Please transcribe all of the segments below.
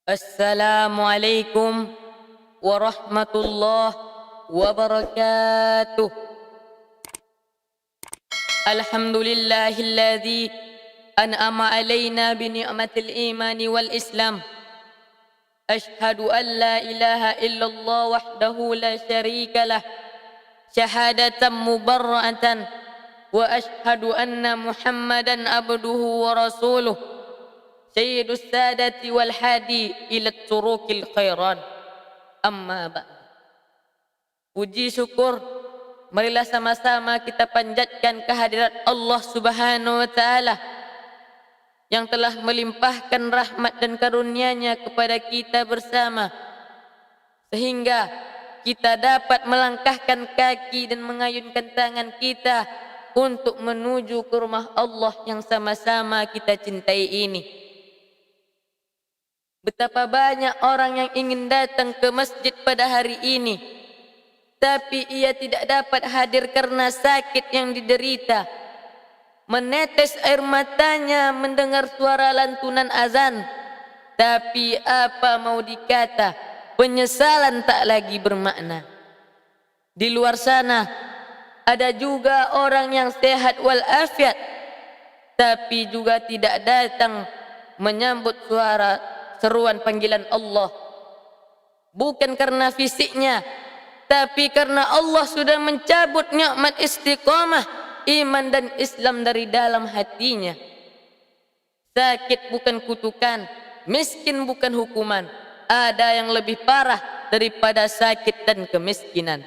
Assalamualaikum warahmatullahi wabarakatuh. Alhamdulillahilladzi an'ama alaina bi ni'matil imani wal islam. Ashhadu an la ilaha illallah wahdahu la syarika lah, syahadatan mubarra'atan, wa ashhadu anna Muhammadan abduhu wa rasuluh, sayyidus sadati wal hadi ila turukil khairan. Amma ba'd. Puji syukur, marilah sama-sama kita panjatkan kehadirat Allah Subhanahu wa taala yang telah melimpahkan rahmat dan karunia-Nya kepada kita bersama, sehingga kita dapat melangkahkan kaki dan mengayunkan tangan kita untuk menuju ke rumah Allah yang sama-sama kita cintai ini. Betapa banyak orang yang ingin datang ke masjid pada hari ini, tapi ia tidak dapat hadir karena sakit yang diderita. Menetes air matanya mendengar suara lantunan azan, tapi apa mau dikata, penyesalan tak lagi bermakna. Di luar sana ada juga orang yang sehat walafiat, tapi juga tidak datang menyambut seruan panggilan Allah. Bukan karena fisiknya, tapi karena Allah sudah mencabut nikmat istiqamah, iman dan Islam dari dalam hatinya. Sakit bukan kutukan, miskin bukan hukuman. Ada yang lebih parah daripada sakit dan kemiskinan.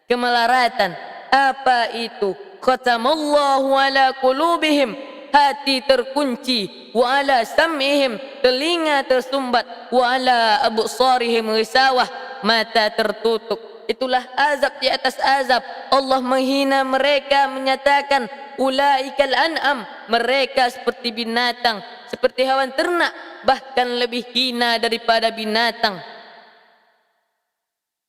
Kemelaratan, apa itu? Khatamallahu ala qulubihim, hati terkunci, wa ala sam'ihim, telinga tersumbat, wa ala absarihim ghisawah, mata tertutup. Itulah azab di atas azab. Allah menghina mereka, menyatakan ulaikal an'am, mereka seperti binatang, seperti hewan ternak, bahkan lebih hina daripada binatang.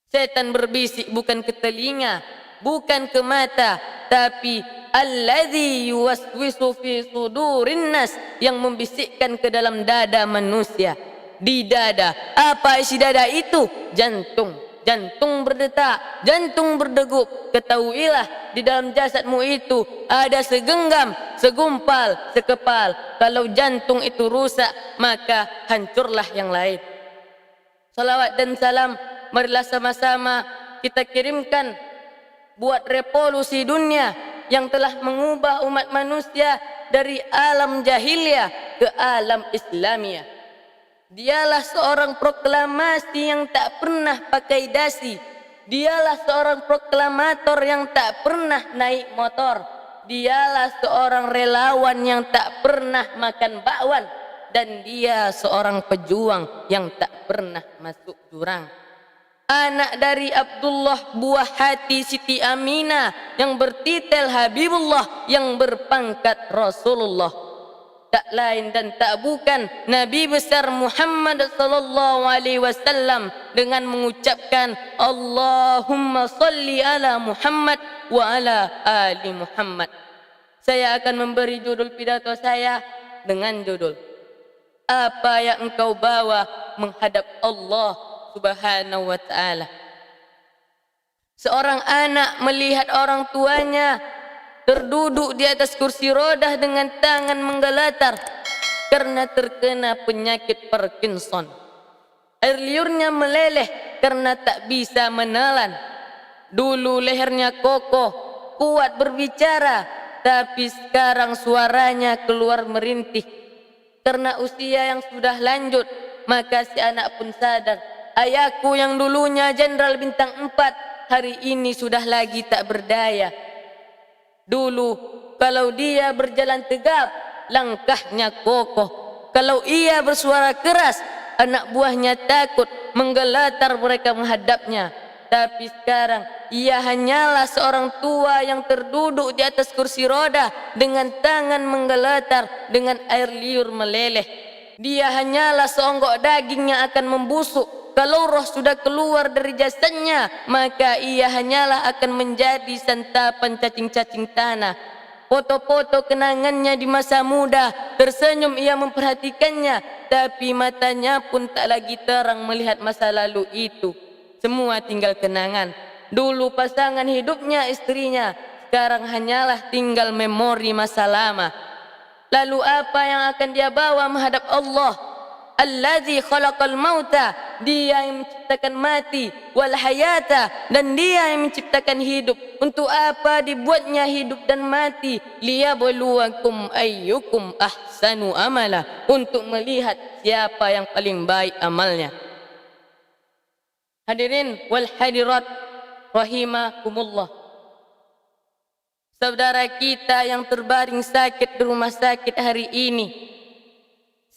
Setan berbisik bukan ke telinga, bukan ke mata, tapi alladzi yuwaswisu fi sudurin nas, yang membisikkan ke dalam dada manusia. Di dada, apa isi dada itu? Jantung. Jantung berdetak, jantung berdegup. Ketahuilah, di dalam jasadmu itu ada segenggam, segumpal, sekepal. Kalau jantung itu rusak, maka hancurlah yang lain. Salawat dan salam, marilah sama-sama kita kirimkan buat revolusi dunia yang telah mengubah umat manusia dari alam jahiliyah ke alam Islamiyah. Dialah seorang proklamasi yang tak pernah pakai dasi. Dialah seorang proklamator yang tak pernah naik motor. Dialah seorang relawan yang tak pernah makan bakwan. Dan dia seorang pejuang yang tak pernah masuk jurang. Anak dari Abdullah buah hati Siti Aminah, yang bertitel Habibullah, yang berpangkat Rasulullah. Tak lain dan tak bukan Nabi besar Muhammad sallallahu alaihi wasallam, dengan mengucapkan Allahumma salli ala Muhammad wa ala ali Muhammad. Saya akan memberi judul pidato saya dengan judul, apa yang engkau bawa menghadap Allah Subhanahu wa taala. Seorang anak melihat orang tuanya terduduk di atas kursi roda dengan tangan menggeletar karena terkena penyakit Parkinson. Air liurnya meleleh karena tak bisa menelan. Dulu lehernya kokoh, kuat berbicara, tapi sekarang suaranya keluar merintih. Karena usia yang sudah lanjut, maka si anak pun sadar, ayahku yang dulunya jenderal bintang 4, hari ini sudah lagi tak berdaya. Dulu kalau dia berjalan tegap, langkahnya kokoh. Kalau ia bersuara keras, anak buahnya takut, menggeletar mereka menghadapnya. Tapi sekarang ia hanyalah seorang tua yang terduduk di atas kursi roda dengan tangan menggeletar, dengan air liur meleleh. Dia hanyalah seonggok daging yang akan membusuk. Kalau roh sudah keluar dari jasadnya, maka ia hanyalah akan menjadi santapan cacing-cacing tanah. foto-foto kenangannya di masa muda. Tersenyum ia memperhatikannya, tapi matanya pun tak lagi terang melihat masa lalu itu. Semua tinggal kenangan. Dulu pasangan hidupnya istrinya, sekarang hanyalah tinggal memori masa lama. Lalu apa yang akan dia bawa menghadap Allah? Allazi khalaqal mauta, dia yang menciptakan mati, wal hayata, dan dia yang menciptakan hidup. Untuk apa dibuatnya hidup dan mati? Liyabluwakum ayyukum ahsanu amala, untuk melihat siapa yang paling baik amalnya. Hadirin wal hadirat rahimakumullah. Saudara kita yang terbaring sakit di rumah sakit hari ini,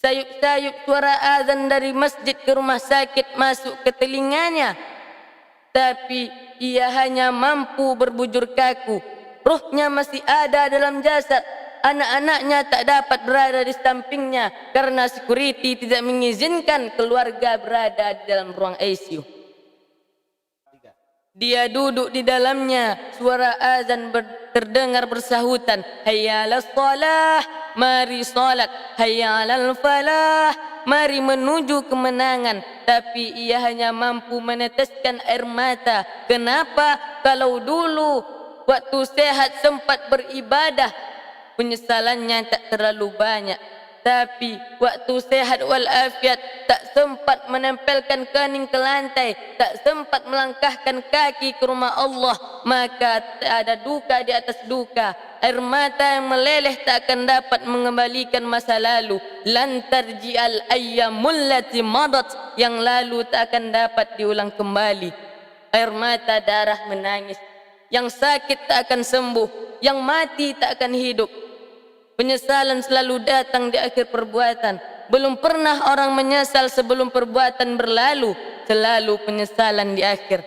sayup-sayup suara azan dari masjid ke rumah sakit masuk ke telinganya, tapi ia hanya mampu berbujur kaku. Ruhnya masih ada dalam jasad. Anak-anaknya tak dapat berada di sampingnya karena security tidak mengizinkan keluarga berada di dalam ruang ICU. Dia duduk di dalamnya, suara azan terdengar bersahutan. Hayya 'alas shalah, mari salat. Hayya 'alal falah, mari menuju kemenangan. Tapi ia hanya mampu meneteskan air mata. Kenapa? Kalau dulu waktu sehat sempat beribadah, penyesalannya tak terlalu banyak. Tapi waktu sehat walafiat tak sempat menempelkan kening ke lantai, tak sempat melangkahkan kaki ke rumah Allah, maka tak ada duka di atas duka. Air mata yang meleleh tak akan dapat mengembalikan masa lalu. Lan tarji'al ayyamul lati madat, yang lalu tak akan dapat diulang kembali. Air mata darah menangis. Yang sakit tak akan sembuh, yang mati tak akan hidup. Penyesalan selalu datang di akhir perbuatan. Belum pernah orang menyesal sebelum perbuatan berlalu. Selalu penyesalan di akhir.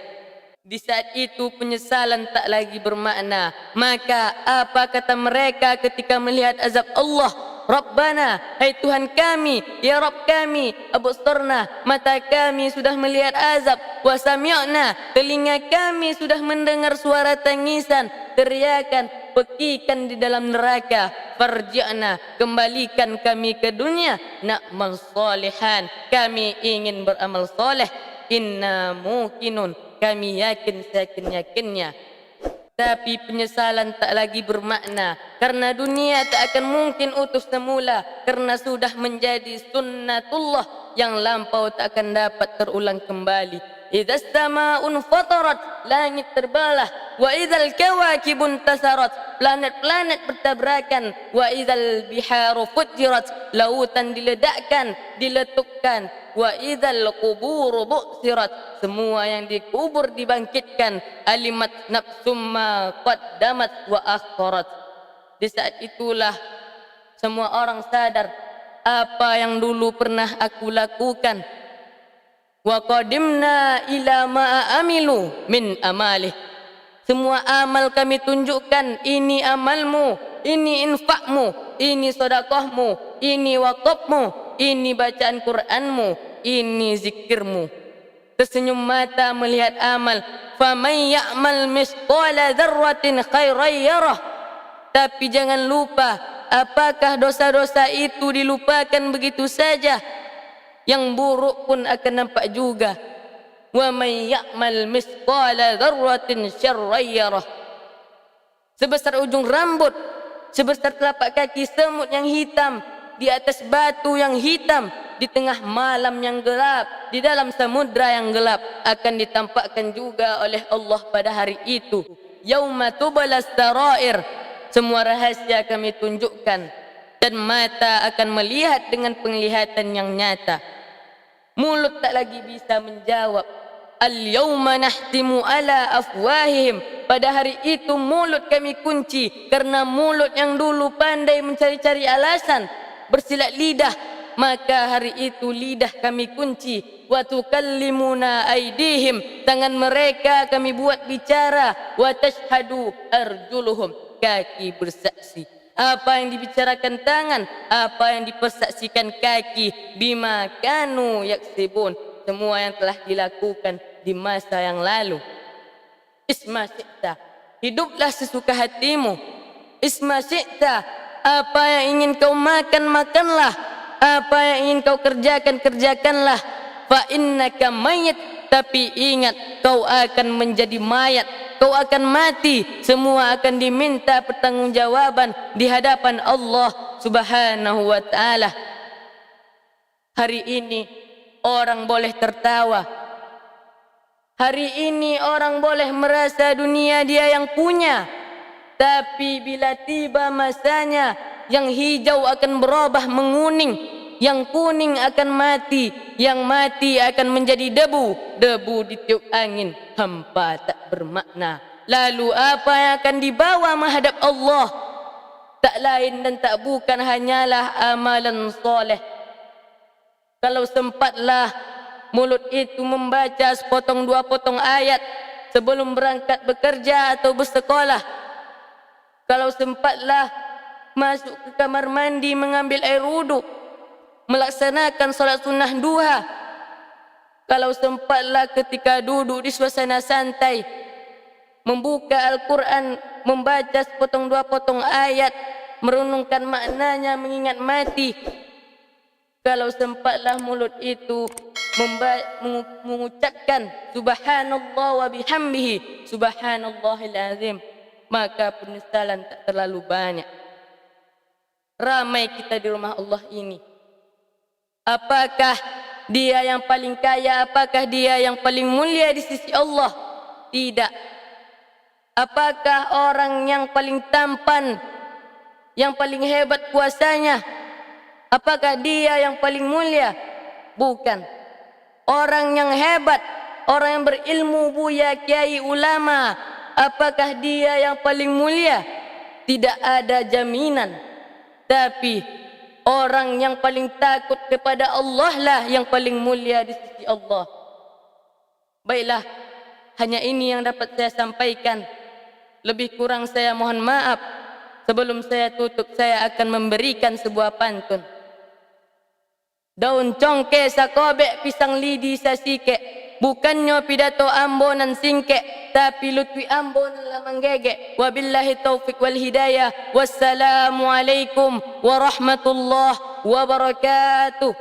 Di saat itu penyesalan tak lagi bermakna. Maka apa kata mereka ketika melihat azab Allah? Rabbana, hai Tuhan kami, ya Rabb kami, absarna, mata kami sudah melihat azab, wa sami'na, telinga kami sudah mendengar suara tangisan, teriakan, pekikan di dalam neraka. Farji'na, kembalikan kami ke dunia, na'mal salihan, kami ingin beramal soleh. Inna muqinun, kami yakin seyakin-yakinnya. Tapi penyesalan tak lagi bermakna, karena dunia tak akan mungkin utuh semula, karena sudah menjadi sunnatullah yang lampau tak akan dapat terulang kembali. Idza as-samaa'un fatarat, langit terbelah, wa idzal kawakibun tasarat, planet-planet bertabrakan, wa idzal biharu fujirat, lautan diledakkan, diletukkan, wa idzal quburu bu'sirat, semua yang dikubur dibangkitkan, alimat nafsum ma qaddamat wa akharat. Di saat itulah semua orang sadar apa yang dulu pernah aku lakukan. Wa qadimna ila ma amilu min amalih, semua amal kami tunjukkan. Ini amalmu, ini infakmu, ini sedekahmu, ini wakafmu, ini bacaan Quranmu, ini zikirmu. Tersenyum mata melihat amal. Faman ya'mal misqala dzarratin khairan yarah. Tapi jangan lupa, apakah dosa-dosa itu dilupakan begitu saja? Yang buruk pun akan nampak juga. Wa man ya'mal misqala dzarratin syarran yarah. Sebesar ujung rambut, sebesar telapak kaki semut yang hitam, di atas batu yang hitam, di tengah malam yang gelap, di dalam samudra yang gelap, akan ditampakkan juga oleh Allah pada hari itu. Yauma tubalas sarair, semua rahasia kami tunjukkan, dan mata akan melihat dengan penglihatan yang nyata. Mulut tak lagi bisa menjawab. Al-yawma nahtimu ala afwahihim, pada hari itu mulut kami kunci, karena mulut yang dulu pandai mencari-cari alasan, bersilat lidah, maka hari itu lidah kami kunci. Wa tukallimuna aydihim, tangan mereka kami buat bicara. Wa tashhadu arjuluhum, kaki bersaksi. Apa yang dibicarakan tangan, apa yang dipersaksikan kaki, bima kanu yaksibun, semua yang telah dilakukan di masa yang lalu. Isma syi'ta, hiduplah sesuka hatimu. Isma syi'ta, apa yang ingin kau makan, makanlah. Apa yang ingin kau kerjakan, kerjakanlah. Fa innaka mayyit, tapi ingat kau akan menjadi mayat. Kau akan mati. Semua akan diminta pertanggungjawaban di hadapan Allah Subhanahu wa taala. Hari ini orang boleh tertawa. Hari ini orang boleh merasa dunia dia yang punya. Tapi bila tiba masanya, yang hijau akan berubah menguning, yang kuning akan mati, yang mati akan menjadi debu. Debu ditiup angin, hampa tak bermakna. Lalu apa yang akan dibawa menghadap Allah? Tak lain dan tak bukan hanyalah amalan soleh. Kalau sempatlah mulut itu membaca sepotong dua potong ayat sebelum berangkat bekerja atau bersekolah. Kalau sempatlah masuk ke kamar mandi mengambil air wuduk, melaksanakan solat sunnah duha. Kalau sempatlah ketika duduk di suasana santai, membuka Al-Quran, membaca sepotong dua potong ayat, merenungkan maknanya, mengingat mati. Kalau sempatlah mulut itu mengucapkan subhanallah wa bihamdihi subhanallahil azim, maka penyesalan tak terlalu banyak. Ramai kita di rumah Allah ini. Apakah dia yang paling kaya? Apakah dia yang paling mulia di sisi Allah? Tidak. Apakah orang yang paling tampan, yang paling hebat puasanya? Apakah dia yang paling mulia? Bukan. Orang yang hebat, orang yang berilmu, buya, kiai, ulama, apakah dia yang paling mulia? Tidak ada jaminan. Tapi orang yang paling takut kepada Allah lah yang paling mulia di sisi Allah. Baiklah, hanya ini yang dapat saya sampaikan. Lebih kurang saya mohon maaf. Sebelum saya tutup, saya akan memberikan sebuah pantun. Daun congke sakobek pisang lidi sasike, bukannya pidato ambonan singke, tapi lutfi ambon lamang gege. Wabillahi taufiq wal hidayah. Wassalamualaikum warahmatullahi wabarakatuh.